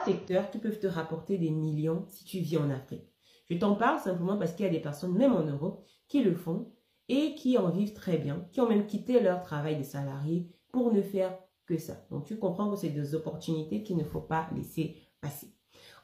Secteurs qui peuvent te rapporter des millions si tu vis en Afrique. Je t'en parle simplement parce qu'il y a des personnes, même en Europe, qui le font et qui en vivent très bien, qui ont même quitté leur travail de salarié pour ne faire que ça. Donc, tu comprends que c'est des opportunités qu'il ne faut pas laisser passer.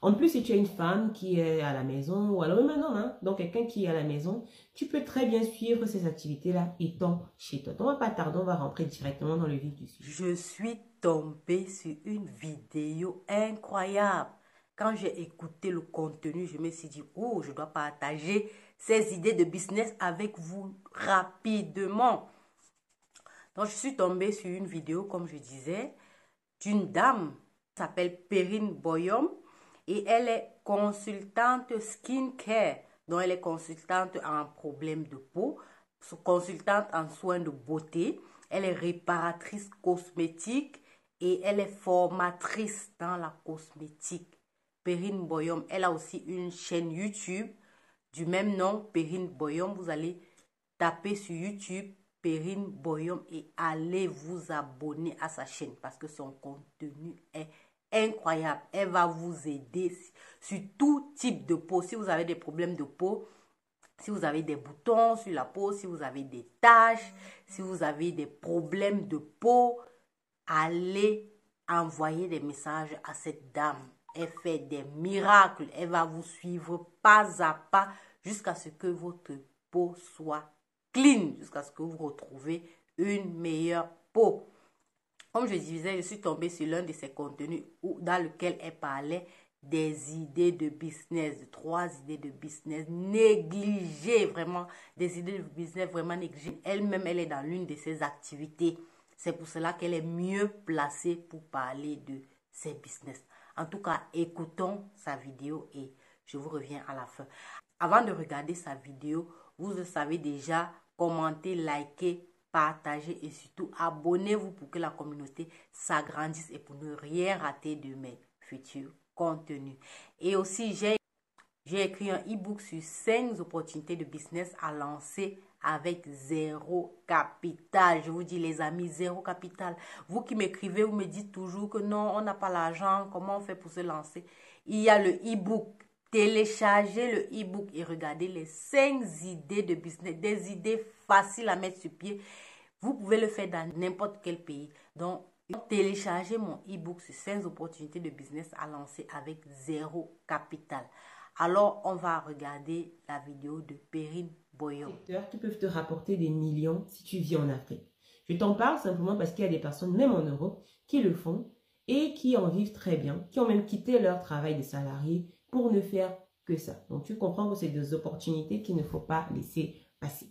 En plus, si tu as une femme qui est à la maison, ou alors même un homme, hein, donc quelqu'un qui est à la maison, tu peux très bien suivre ces activités-là étant chez toi. Donc, on ne va pas tarder, on va rentrer directement dans le vif du sujet. Je suis tombée sur une vidéo incroyable. Quand j'ai écouté le contenu, je me suis dit, oh, je dois partager ces idées de business avec vous rapidement. Donc, je suis tombée sur une vidéo, comme je disais, d'une dame qui s'appelle Perrine Boyom et elle est consultante skincare. Donc, elle est consultante en problème de peau, consultante en soins de beauté. Elle est réparatrice cosmétique et elle est formatrice dans la cosmétique. Perrine Boyom, elle a aussi une chaîne YouTube du même nom, Perrine Boyom. Vous allez taper sur YouTube Perrine Boyom et allez vous abonner à sa chaîne parce que son contenu est incroyable. Elle va vous aider sur tout type de peau. Si vous avez des problèmes de peau, si vous avez des boutons sur la peau, si vous avez des taches, si vous avez des problèmes de peau, allez envoyer des messages à cette dame. Elle fait des miracles. Elle va vous suivre pas à pas jusqu'à ce que votre peau soit clean, jusqu'à ce que vous retrouvez une meilleure peau. Comme je disais, je suis tombée sur l'un de ses contenus dans lequel elle parlait des idées de business, de 3 idées de business négligées, vraiment, des idées de business vraiment négligées. Elle-même, elle est dans l'une de ses activités. C'est pour cela qu'elle est mieux placée pour parler de ses business. En tout cas, écoutons sa vidéo et je vous reviens à la fin. Avant de regarder sa vidéo, vous savez déjà commenter, liker, partager et surtout abonnez-vous pour que la communauté s'agrandisse et pour ne rien rater de mes futurs contenus. Et aussi, j'ai écrit un e-book sur 5 opportunités de business à lancer avec zéro capital. Je vous dis les amis, zéro capital. Vous qui m'écrivez, vous me dites toujours que non, on n'a pas l'argent, comment on fait pour se lancer? Il y a le e-book. Téléchargez le e-book et regardez les 5 idées de business, des idées faciles à mettre sur pied. Vous pouvez le faire dans n'importe quel pays. Donc, téléchargez mon e-book sur 5 opportunités de business à lancer avec zéro capital. Alors, on va regarder la vidéo de Perrine Boyom. Secteurs qui peuvent te rapporter des millions si tu vis en Afrique. Je t'en parle simplement parce qu'il y a des personnes, même en Europe, qui le font et qui en vivent très bien, qui ont même quitté leur travail de salarié pour ne faire que ça. Donc, tu comprends que c'est des opportunités qu'il ne faut pas laisser passer.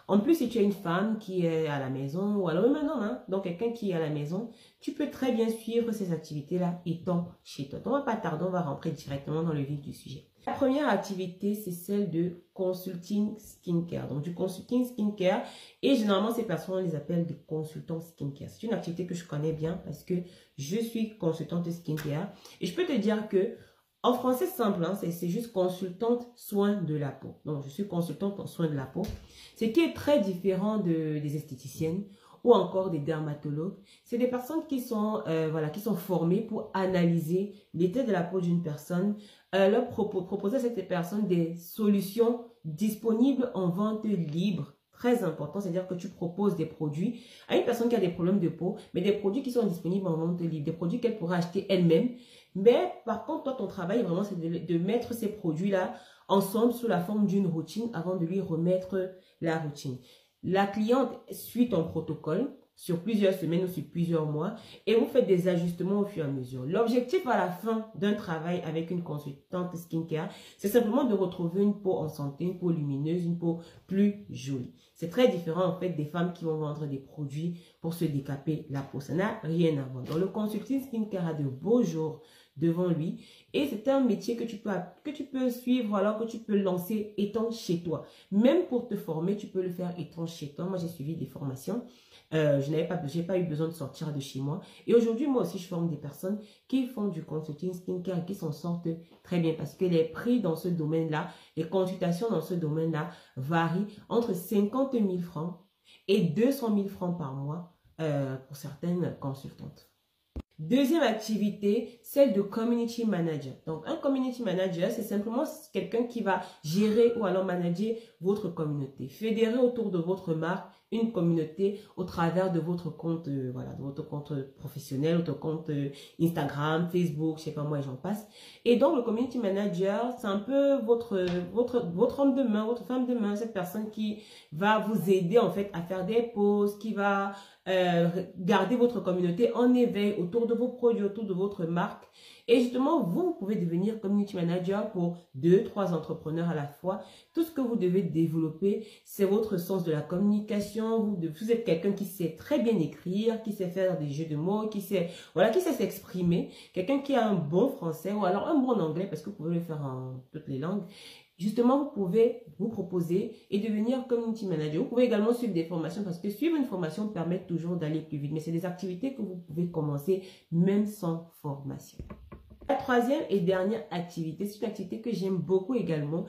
En plus, si tu as une femme qui est à la maison, ou alors même un homme, hein, donc quelqu'un qui est à la maison, tu peux très bien suivre ces activités-là étant chez toi. Donc, on ne va pas tarder, on va rentrer directement dans le vif du sujet. La première activité, c'est celle de consulting skincare. Donc, du consulting skincare. Et généralement, ces personnes, on les appelle des consultants skincare. C'est une activité que je connais bien parce que je suis consultante skincare. Et je peux te dire que en français simple, hein, c'est juste consultante soins de la peau. Donc, je suis consultante en soins de la peau. Ce qui est très différent des esthéticiennes ou encore des dermatologues. C'est des personnes qui sont, qui sont formées pour analyser l'état de la peau d'une personne, leur proposer à cette personne des solutions disponibles en vente libre. Très important, c'est-à-dire que tu proposes des produits à une personne qui a des problèmes de peau, mais des produits qui sont disponibles en vente libre, des produits qu'elle pourra acheter elle-même. Mais par contre, toi, ton travail, vraiment, c'est de mettre ces produits-là ensemble sous la forme d'une routine avant de lui remettre la routine. La cliente suit ton protocole sur plusieurs semaines ou sur plusieurs mois et vous faites des ajustements au fur et à mesure. L'objectif à la fin d'un travail avec une consultante skincare, c'est simplement de retrouver une peau en santé, une peau lumineuse, une peau plus jolie. C'est très différent en fait des femmes qui vont vendre des produits pour se décaper la peau. Ça n'a rien à voir. Donc le consulting skincare a de beaux jours devant lui et c'est un métier que tu peux suivre alors que tu peux lancer étant chez toi. Même pour te former, tu peux le faire étant chez toi. Moi, j'ai suivi des formations. J'ai pas eu besoin de sortir de chez moi. Et aujourd'hui, moi aussi, je forme des personnes qui font du consulting skincare et qui s'en sortent très bien parce que les prix dans ce domaine-là, les consultations dans ce domaine-là varient entre 50 000 francs et 200 000 francs par mois pour certaines consultantes. Deuxième activité, celle de community manager. Donc, un community manager, c'est simplement quelqu'un qui va gérer ou alors manager votre communauté. Fédérer autour de votre marque une communauté au travers de votre compte, voilà, de votre compte professionnel, votre compte Instagram, Facebook, je sais pas moi, et j'en passe. Et donc, le community manager, c'est un peu votre homme de main, votre femme de main, cette personne qui va vous aider en fait à faire des posts, qui va garder votre communauté en éveil autour de vos produits, autour de votre marque. Et justement, vous pouvez devenir community manager pour 2, 3 entrepreneurs à la fois. Tout ce que vous devez développer, c'est votre sens de la communication. Vous êtes quelqu'un qui sait très bien écrire, qui sait faire des jeux de mots, qui sait s'exprimer. Quelqu'un qui a un bon français ou alors un bon anglais, parce que vous pouvez le faire en toutes les langues. Justement, vous pouvez vous proposer et devenir community manager. Vous pouvez également suivre des formations parce que suivre une formation permet toujours d'aller plus vite. Mais c'est des activités que vous pouvez commencer même sans formation. La troisième et dernière activité, c'est une activité que j'aime beaucoup également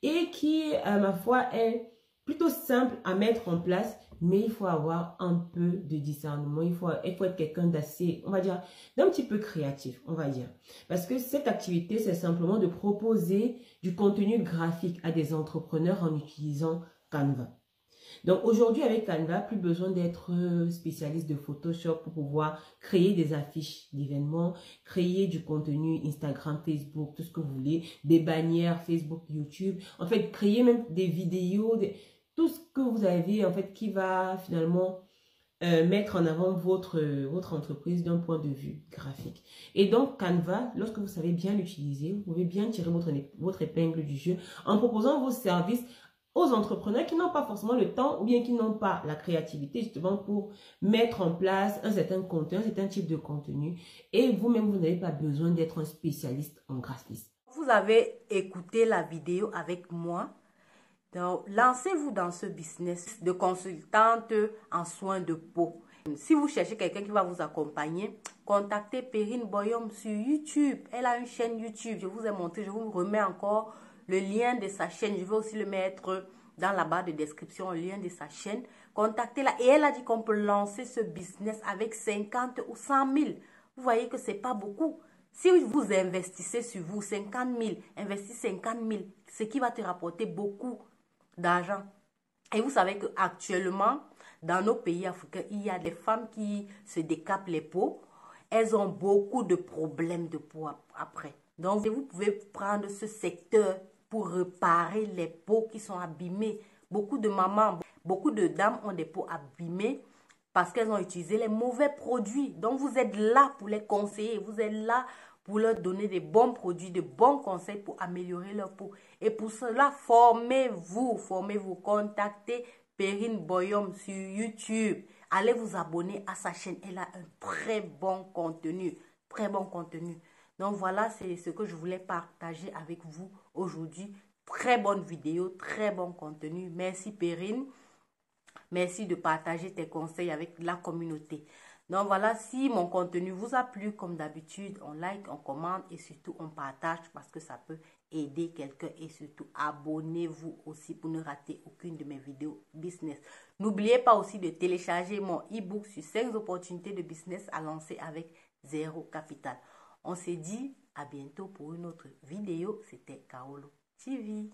et qui, à ma foi, est plutôt simple à mettre en place, mais il faut avoir un peu de discernement. Il faut être quelqu'un d'assez, on va dire, d'un petit peu créatif, on va dire. Parce que cette activité, c'est simplement de proposer du contenu graphique à des entrepreneurs en utilisant Canva. Donc aujourd'hui, avec Canva, plus besoin d'être spécialiste de Photoshop pour pouvoir créer des affiches d'événements, créer du contenu Instagram, Facebook, tout ce que vous voulez, des bannières Facebook, YouTube. En fait, créer même des vidéos, tout ce que vous avez en fait qui va finalement mettre en avant votre entreprise d'un point de vue graphique. Et donc, Canva, lorsque vous savez bien l'utiliser, vous pouvez bien tirer votre épingle du jeu en proposant vos services aux entrepreneurs qui n'ont pas forcément le temps ou bien qui n'ont pas la créativité justement pour mettre en place un certain contenu, un certain type de contenu. Et vous-même, vous n'avez pas besoin d'être un spécialiste en graphisme. Vous avez écouté la vidéo avec moi. Donc, lancez-vous dans ce business de consultante en soins de peau. Si vous cherchez quelqu'un qui va vous accompagner, contactez Perrine Boyom sur YouTube. Elle a une chaîne YouTube. Je vous ai montré, je vous remets encore le lien de sa chaîne. Je vais aussi le mettre dans la barre de description, le lien de sa chaîne. Contactez-la. Et elle a dit qu'on peut lancer ce business avec 50 ou 100 000. Vous voyez que ce n'est pas beaucoup. Si vous investissez sur vous 50 000, investis 50 000, ce qui va te rapporter beaucoup d'argent. Et vous savez qu'actuellement, dans nos pays africains, il y a des femmes qui se décapent les peaux. Elles ont beaucoup de problèmes de peau après. Donc, vous pouvez prendre ce secteur pour réparer les peaux qui sont abîmées. Beaucoup de mamans, beaucoup de dames ont des peaux abîmées parce qu'elles ont utilisé les mauvais produits. Donc, vous êtes là pour les conseiller. Vous êtes là pour leur donner des bons produits, de bons conseils pour améliorer leur peau. Et pour cela, formez-vous, contactez Perrine Boyom sur YouTube. Allez vous abonner à sa chaîne. Elle a un très bon contenu, très bon contenu. Donc voilà, c'est ce que je voulais partager avec vous aujourd'hui. Très bonne vidéo, très bon contenu. Merci Perrine. Merci de partager tes conseils avec la communauté. Donc voilà, si mon contenu vous a plu, comme d'habitude, on like, on commente et surtout on partage parce que ça peut aider quelqu'un. Et surtout, abonnez-vous aussi pour ne rater aucune de mes vidéos business. N'oubliez pas aussi de télécharger mon e-book sur 5 opportunités de business à lancer avec zéro capital. On s'est dit à bientôt pour une autre vidéo. C'était Kaolo TV.